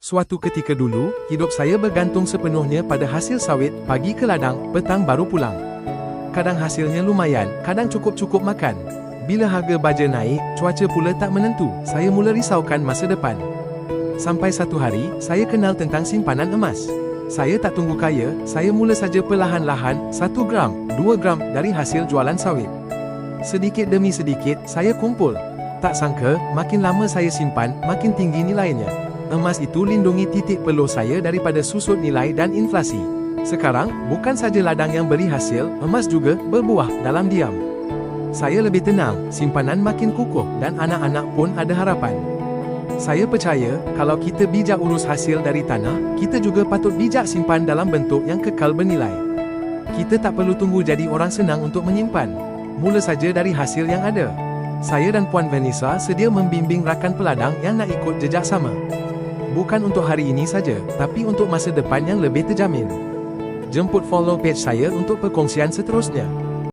Suatu ketika dulu, hidup saya bergantung sepenuhnya pada hasil sawit, pagi ke ladang, petang baru pulang. Kadang hasilnya lumayan, kadang cukup-cukup makan. Bila harga baja naik, cuaca pula tak menentu, saya mula risaukan masa depan. Sampai satu hari, saya kenal tentang simpanan emas. Saya tak tunggu kaya, saya mula saja perlahan-lahan, 1 gram, 2 gram dari hasil jualan sawit. Sedikit demi sedikit, saya kumpul. Tak sangka, makin lama saya simpan, makin tinggi nilainya. Emas itu lindungi titik peluh saya daripada susut nilai dan inflasi. Sekarang, bukan saja ladang yang beri hasil, emas juga berbuah dalam diam. Saya lebih tenang, simpanan makin kukuh dan anak-anak pun ada harapan. Saya percaya, kalau kita bijak urus hasil dari tanah, kita juga patut bijak simpan dalam bentuk yang kekal bernilai. Kita tak perlu tunggu jadi orang senang untuk menyimpan. Mula saja dari hasil yang ada. Saya dan Puan Vanessa sedia membimbing rakan peladang yang nak ikut jejak sama. Bukan untuk hari ini saja, tapi untuk masa depan yang lebih terjamin. Jemput follow page saya untuk perkongsian seterusnya.